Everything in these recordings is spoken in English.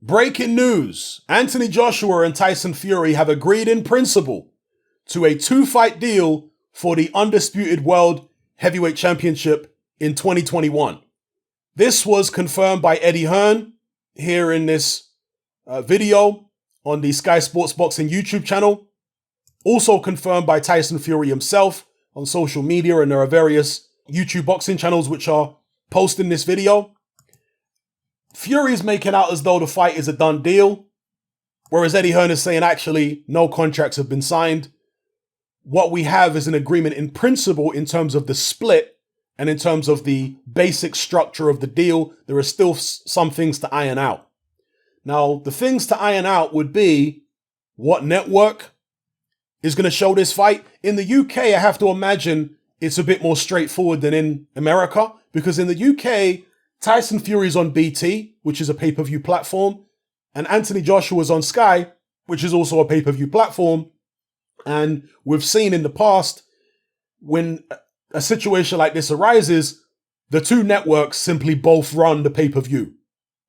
Breaking news. Anthony Joshua and Tyson Fury have agreed in principle to a 2-fight deal for the Undisputed World Heavyweight Championship in 2021. This was confirmed by Eddie Hearn here in this video on the Sky Sports Boxing YouTube channel. Also confirmed by Tyson Fury himself on social media, and there are various YouTube boxing channels which are posting this video. Fury's making out as though the fight is a done deal, whereas Eddie Hearn is saying actually no contracts have been signed. What we have is an agreement in principle in terms of the split and in terms of the basic structure of the deal. There are still some things to iron out. Now, the things to iron out would be what network is going to show this fight. In the UK, I have to imagine it's a bit more straightforward than in America, because in the UK, Tyson Fury's on BT, which is a pay-per-view platform, and Anthony Joshua's on Sky, which is also a pay-per-view platform. And we've seen in the past, when a situation like this arises, the two networks simply both run the pay-per-view,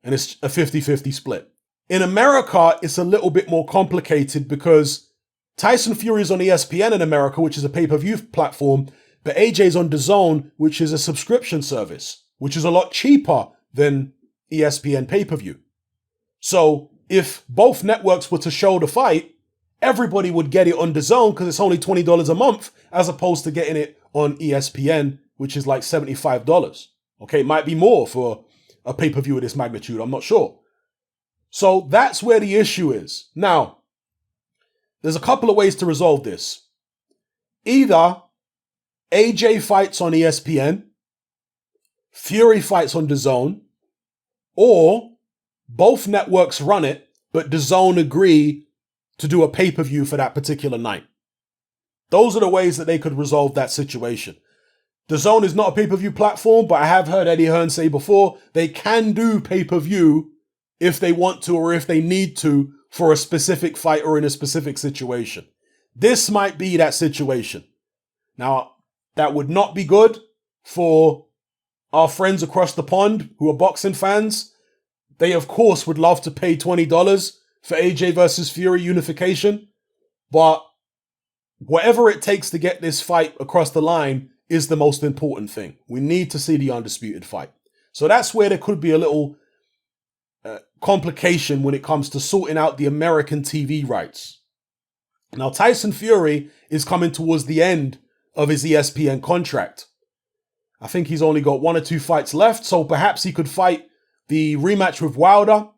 and it's a 50-50 split. In America, it's a little bit more complicated because Tyson Fury's on ESPN in America, which is a pay-per-view platform, but AJ's on DAZN, which is a subscription service, which is a lot cheaper than ESPN pay-per-view. So if both networks were to show the fight, everybody would get it on DAZN because it's only $20 a month, as opposed to getting it on ESPN, which is like $75. Okay, it might be more for a pay-per-view of this magnitude, I'm not sure. So that's where the issue is. Now, there's a couple of ways to resolve this. Either AJ fights on ESPN, Fury fights on DAZN, or both networks run it, but DAZN agree to do a pay-per-view for that particular night. Those are the ways that they could resolve that situation. DAZN is not a pay-per-view platform, but I have heard Eddie Hearn say before, they can do pay-per-view if they want to or if they need to for a specific fight or in a specific situation. This might be that situation. Now, that would not be good for our friends across the pond who are boxing fans. They, of course, would love to pay $20 for AJ versus Fury unification. But whatever it takes to get this fight across the line is the most important thing. We need to see the Undisputed fight. So that's where there could be a little complication when it comes to sorting out the American TV rights. Now, Tyson Fury is coming towards the end of his ESPN contract. I think he's only got 1 or 2 fights left, so perhaps he could fight the rematch with Wilder,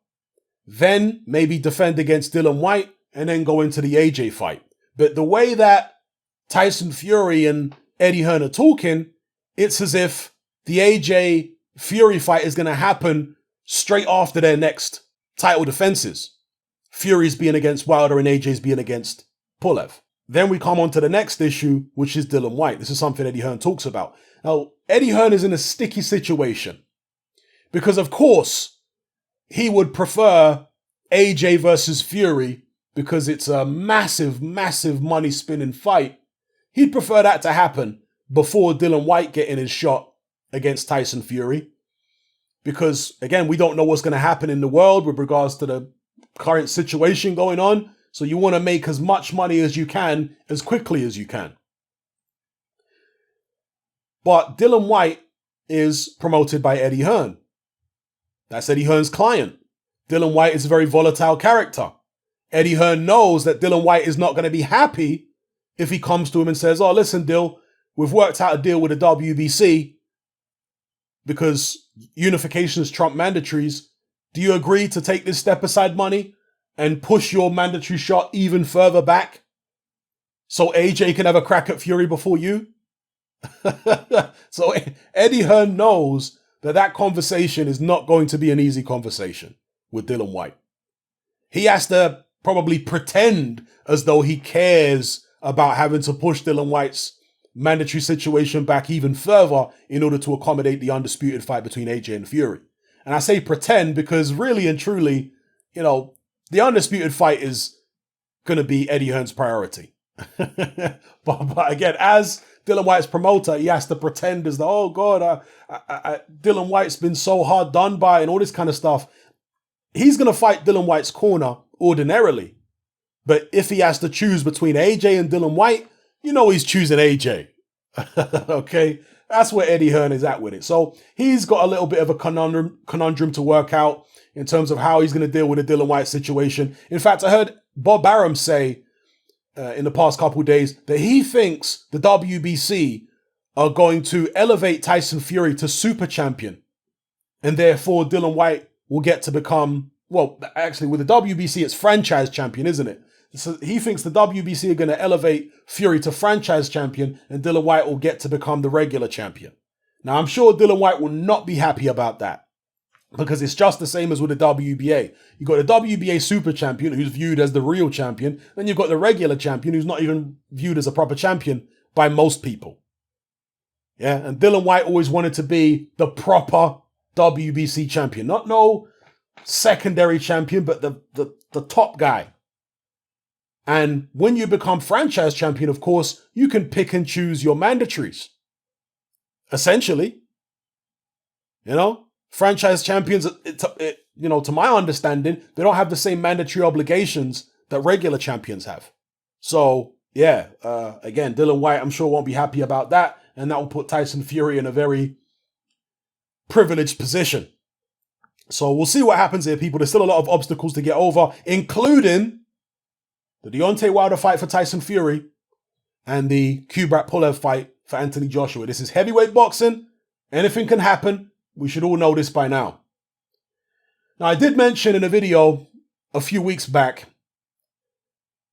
then maybe defend against Dillian Whyte, and then go into the AJ fight. But the way that Tyson Fury and Eddie Hearn are talking, it's as if the AJ Fury fight is going to happen straight after their next title defenses. Fury's being against Wilder and AJ's being against Pulev. Then we come on to the next issue, which is Dillian Whyte. This is something Eddie Hearn talks about. Now, Eddie Hearn is in a sticky situation because, of course, he would prefer AJ versus Fury because it's a massive, massive money-spinning fight. He'd prefer that to happen before Dillian Whyte getting his shot against Tyson Fury. Because, again, we don't know what's going to happen in the world with regards to the current situation going on. So you want to make as much money as you can, as quickly as you can. But Dillian Whyte is promoted by Eddie Hearn. That's Eddie Hearn's client. Dillian Whyte is a very volatile character. Eddie Hearn knows that Dillian Whyte is not going to be happy if he comes to him and says, oh, listen, Dill, we've worked out a deal with the WBC because unifications trump mandatories. Do you agree to take this step-aside money and push your mandatory shot even further back so AJ can have a crack at Fury before you? So Eddie Hearn knows that that conversation is not going to be an easy conversation with Dillian Whyte. He has to probably pretend as though he cares about having to push Dillian Whyte's mandatory situation back even further in order to accommodate the Undisputed fight between AJ and Fury. And I say pretend because really and truly, you know, the Undisputed fight is going to be Eddie Hearn's priority. but again, as Dillian Whyte's promoter, he has to pretend as though, oh God, Dillian Whyte's been so hard done by and all this kind of stuff. he's going to fight Dillian Whyte's corner ordinarily. But if he has to choose between AJ and Dillian Whyte, you know he's choosing AJ. Okay? That's where Eddie Hearn is at with it. So he's got a little bit of a conundrum to work out in terms of how he's going to deal with the Dillian Whyte situation. In fact, I heard Bob Arum say in the past couple of days that he thinks the WBC are going to elevate Tyson Fury to super champion. And therefore, Dillian Whyte will get to become, well, actually with the WBC, it's franchise champion, isn't it? So he thinks the WBC are going to elevate Fury to franchise champion and Dillian Whyte will get to become the regular champion. Now, I'm sure Dillian Whyte will not be happy about that because it's just the same as with the WBA. You've got the WBA super champion who's viewed as the real champion. Then you've got the regular champion who's not even viewed as a proper champion by most people. Yeah, and Dillian Whyte always wanted to be the proper WBC champion. Not no secondary champion, but the top guy. And when you become franchise champion, of course, you can pick and choose your mandatories. Essentially. You know, franchise champions, to my understanding, they don't have the same mandatory obligations that regular champions have. So, yeah, again, Dillian Whyte, I'm sure won't be happy about that. And that will put Tyson Fury in a very privileged position. So we'll see what happens here, people. There's still a lot of obstacles to get over, including the Deontay Wilder fight for Tyson Fury and the Kubrat Pulev fight for Anthony Joshua. This is heavyweight boxing. Anything can happen. We should all know this by now. Now, I did mention in a video a few weeks back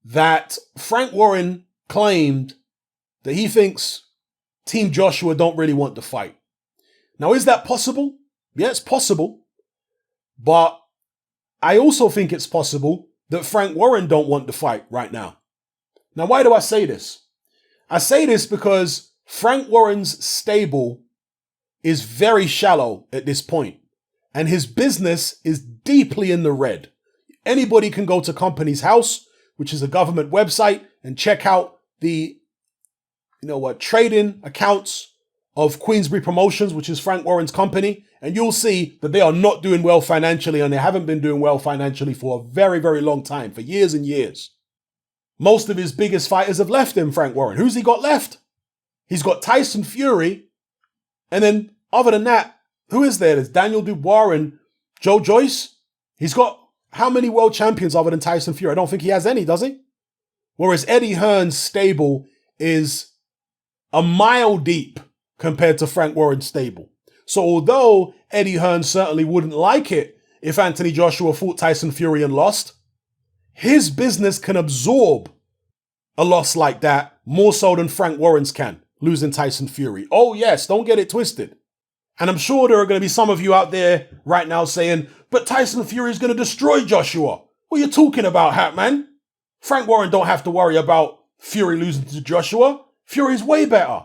that Frank Warren claimed that he thinks Team Joshua don't really want to fight. Now, is that possible? Yeah, it's possible. But I also think it's possible that Frank Warren don't want to fight right now. Now, why do I say this? I say this because Frank Warren's stable is very shallow at this point, and his business is deeply in the red. Anybody can go to Company's House, which is a government website, and check out the trading accounts of Queensbury Promotions, which is Frank Warren's company, and you'll see that they are not doing well financially, and they haven't been doing well financially for a very, very long time, for years and years. Most of his biggest fighters have left him, Frank Warren. Who's he got left? He's got Tyson Fury, and then other than that, who is there? There's Daniel Dubois and Joe Joyce. He's got how many world champions other than Tyson Fury? I don't think he has any, does he? Whereas Eddie Hearn's stable is a mile deep compared to Frank Warren's stable. So although Eddie Hearn certainly wouldn't like it if Anthony Joshua fought Tyson Fury and lost, his business can absorb a loss like that more so than Frank Warren's can, losing Tyson Fury. Oh yes, don't get it twisted. And I'm sure there are going to be some of you out there right now saying, but Tyson Fury is going to destroy Joshua. What are you talking about, Hat Man? Frank Warren don't have to worry about Fury losing to Joshua. Fury's way better.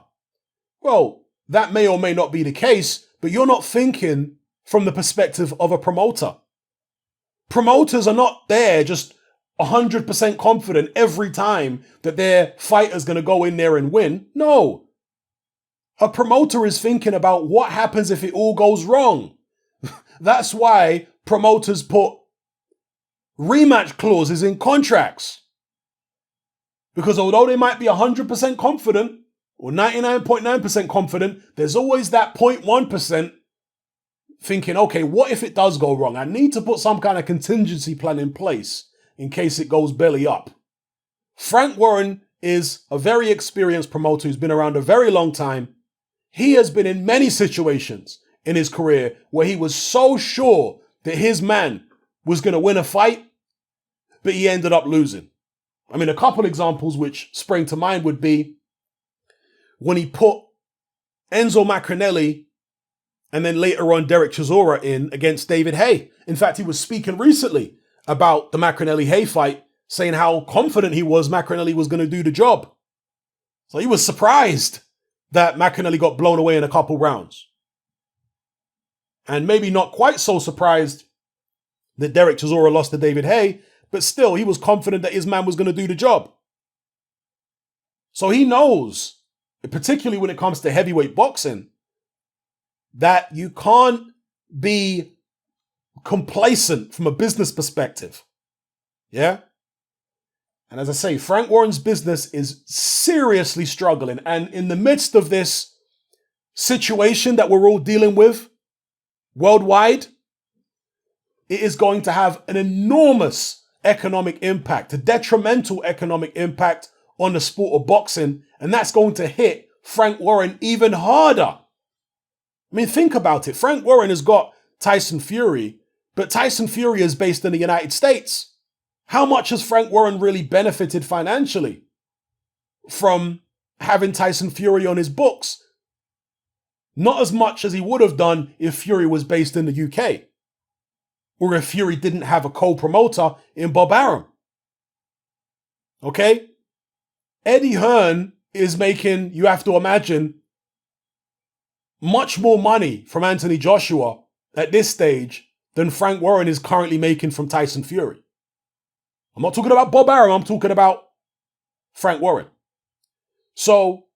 Well, that may or may not be the case, but you're not thinking from the perspective of a promoter. Promoters are not there just 100% confident every time that their fighter's going to go in there and win. No. A promoter is thinking about what happens if it all goes wrong. That's why promoters put rematch clauses in contracts. Because although they might be 100% confident or 99.9% confident, there's always that 0.1% thinking, okay, what if it does go wrong? I need to put some kind of contingency plan in place in case it goes belly up. Frank Warren is a very experienced promoter who's been around a very long time. He has been in many situations in his career where he was so sure that his man was going to win a fight, but he ended up losing. I mean, a couple examples which spring to mind would be when he put Enzo Maccarinelli and then later on Derek Chisora in against David Haye. In fact, he was speaking recently about the Maccarinelli-Haye fight, saying how confident he was Maccarinelli was going to do the job. So he was surprised that Maccarinelli got blown away in a couple rounds. And maybe not quite so surprised that Derek Chisora lost to David Haye, but still, he was confident that his man was going to do the job. So he knows, particularly when it comes to heavyweight boxing, that you can't be complacent from a business perspective. Yeah? And as I say, Frank Warren's business is seriously struggling. And in the midst of this situation that we're all dealing with worldwide, it is going to have an enormous economic impact, a detrimental economic impact on the sport of boxing. And that's going to hit Frank Warren even harder. I mean, think about it. Frank Warren has got Tyson Fury, but Tyson Fury is based in the United States. How much has Frank Warren really benefited financially from having Tyson Fury on his books? Not as much as he would have done if Fury was based in the UK, or if Fury didn't have a co-promoter in Bob Arum. Okay? Eddie Hearn is making, you have to imagine, much more money from Anthony Joshua at this stage than Frank Warren is currently making from Tyson Fury. I'm not talking about Bob Arum, I'm talking about Frank Warren. So,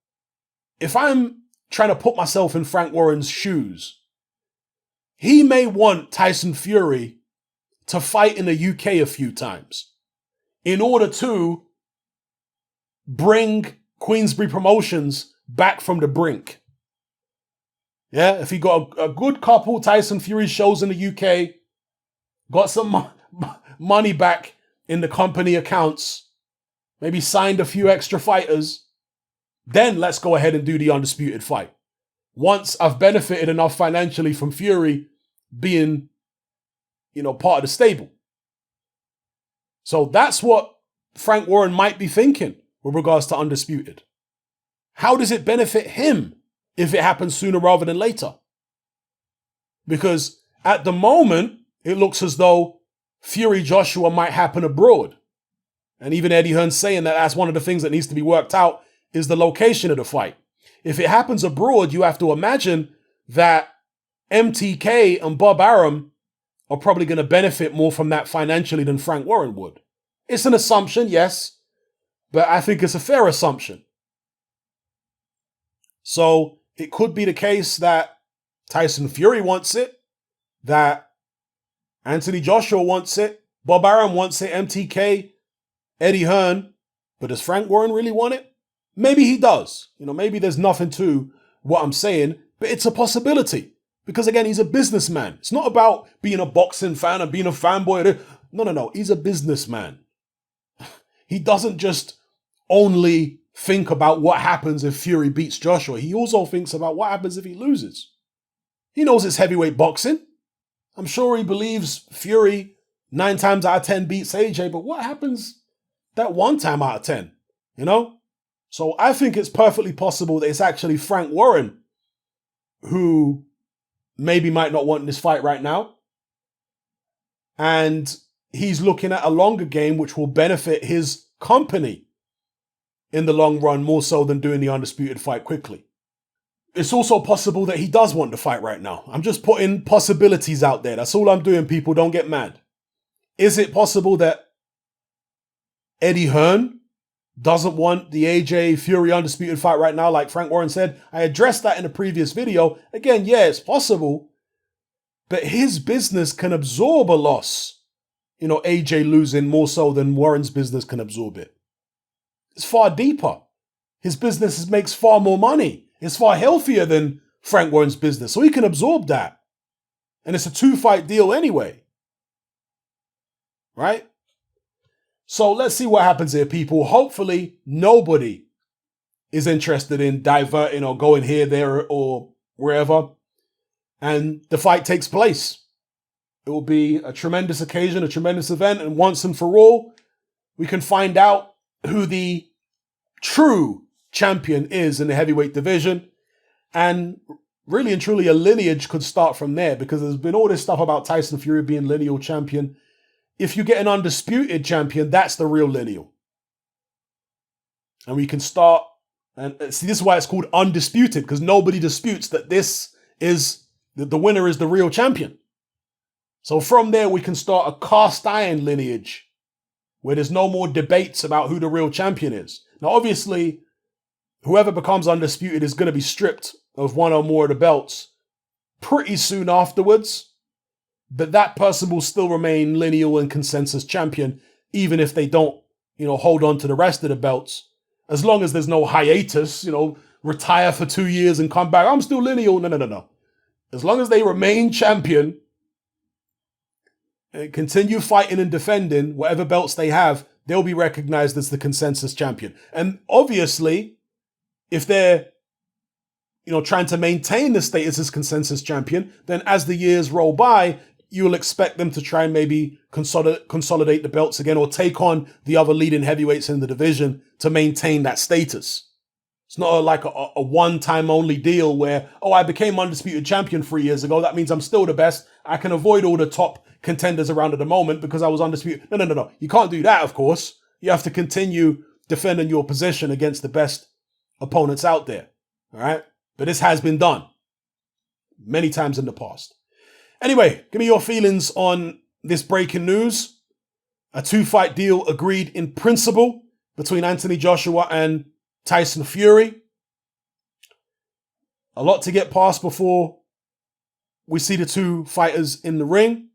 if I'm trying to put myself in Frank Warren's shoes, he may want Tyson Fury to fight in the UK a few times in order to bring Queensberry Promotions back from the brink. Yeah, if he got a good couple Tyson Fury shows in the UK, got some money back in the company accounts, maybe signed a few extra fighters, then let's go ahead and do the Undisputed fight. Once I've benefited enough financially from Fury being, part of the stable. So that's what Frank Warren might be thinking with regards to Undisputed. How does it benefit him if it happens sooner rather than later? Because at the moment, it looks as though Fury Joshua might happen abroad. And even Eddie Hearn saying that that's one of the things that needs to be worked out is the location of the fight. If it happens abroad, you have to imagine that MTK and Bob Arum are probably going to benefit more from that financially than Frank Warren would. It's an assumption, yes, but I think it's a fair assumption. So it could be the case that Tyson Fury wants it, that Anthony Joshua wants it, Bob Arum wants it, MTK, Eddie Hearn, but does Frank Warren really want it? Maybe he does. Maybe there's nothing to what I'm saying, but it's a possibility. Because again, he's a businessman. It's not about being a boxing fan and being a fanboy. No. He's a businessman. He doesn't just only think about what happens if Fury beats Joshua. He also thinks about what happens if he loses. He knows it's heavyweight boxing. I'm sure he believes Fury 9 times out of 10 beats AJ, but what happens that 1 time out of 10? So I think it's perfectly possible that it's actually Frank Warren who maybe might not want this fight right now. And he's looking at a longer game which will benefit his company in the long run more so than doing the Undisputed fight quickly. It's also possible that he does want the fight right now. I'm just putting possibilities out there. That's all I'm doing, people. Don't get mad. Is it possible that Eddie Hearn doesn't want the AJ Fury Undisputed fight right now, like Frank Warren said? I addressed that in a previous video. Again, yeah, it's possible. But his business can absorb a loss. AJ losing more so than Warren's business can absorb it. It's far deeper. His business makes far more money. It's far healthier than Frank Warren's business. So he can absorb that. And it's a 2-fight deal anyway. Right? So let's see what happens here, people. Hopefully, nobody is interested in diverting or going here, there, or wherever. And the fight takes place. It will be a tremendous occasion, a tremendous event. And once and for all, we can find out who the true champion is in the heavyweight division. And really and truly, a lineage could start from there, because there's been all this stuff about Tyson Fury being lineal champion. If you get an undisputed champion, that's the real lineal. And we can start, and see, this is why it's called undisputed, because nobody disputes that this is, the winner is the real champion. So from there, we can start a cast iron lineage where there's no more debates about who the real champion is. Now, obviously, whoever becomes undisputed is going to be stripped of one or more of the belts pretty soon afterwards. but that person will still remain lineal and consensus champion, even if they don't, hold on to the rest of the belts. As long as there's no hiatus, retire for 2 years and come back. I'm still lineal. No. As long as they remain champion and continue fighting and defending whatever belts they have, they'll be recognized as the consensus champion. And obviously, if they're, trying to maintain the status as consensus champion, then as the years roll by, you'll expect them to try and maybe consolidate the belts again or take on the other leading heavyweights in the division to maintain that status. It's not like a one-time only deal where, I became undisputed champion 3 years ago. That means I'm still the best. I can avoid all the top contenders around at the moment because I was undisputed. No. You can't do that, of course. You have to continue defending your position against the best opponents out there. All right? But this has been done many times in the past. Anyway, give me your feelings on this breaking news. A 2-fight deal agreed in principle between Anthony Joshua and Tyson Fury. A lot to get past before we see the two fighters in the ring.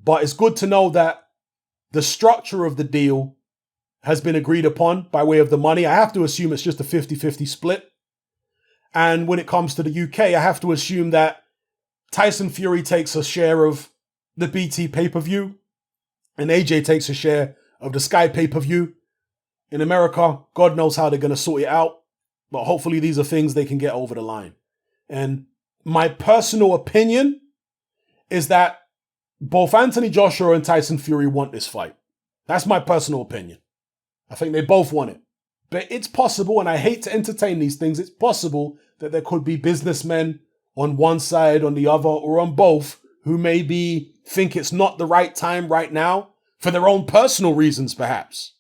But it's good to know that the structure of the deal has been agreed upon by way of the money. I have to assume it's just a 50-50 split. And when it comes to the UK, I have to assume that Tyson Fury takes a share of the BT pay-per-view and AJ takes a share of the Sky pay-per-view. In America, God knows how they're going to sort it out, but hopefully these are things they can get over the line. And my personal opinion is that both Anthony Joshua and Tyson Fury want this fight. That's my personal opinion. I think they both want it. But it's possible, and I hate to entertain these things, it's possible that there could be businessmen on one side, on the other, or on both, who maybe think it's not the right time right now for their own personal reasons, perhaps.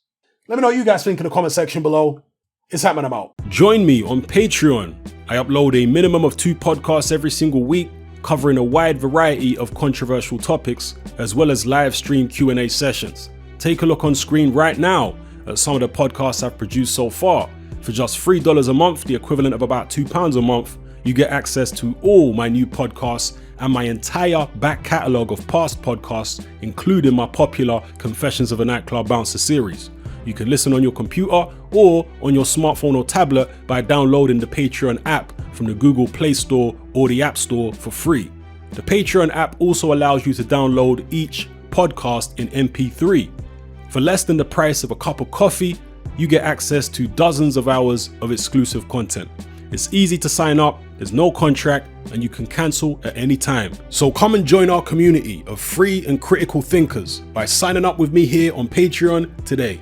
Let me know what you guys think in the comment section below. It's happening, I'm out. Join me on Patreon. I upload a minimum of 2 podcasts every single week, covering a wide variety of controversial topics, as well as live stream Q&A sessions. Take a look on screen right now at some of the podcasts I've produced so far. For just $3 a month, the equivalent of about £2 a month, you get access to all my new podcasts and my entire back catalogue of past podcasts, including my popular Confessions of a Nightclub Bouncer series. You can listen on your computer or on your smartphone or tablet by downloading the Patreon app from the Google Play Store or the App Store for free. The Patreon app also allows you to download each podcast in MP3. For less than the price of a cup of coffee, you get access to dozens of hours of exclusive content. It's easy to sign up, there's no contract, and you can cancel at any time. So come and join our community of free and critical thinkers by signing up with me here on Patreon today.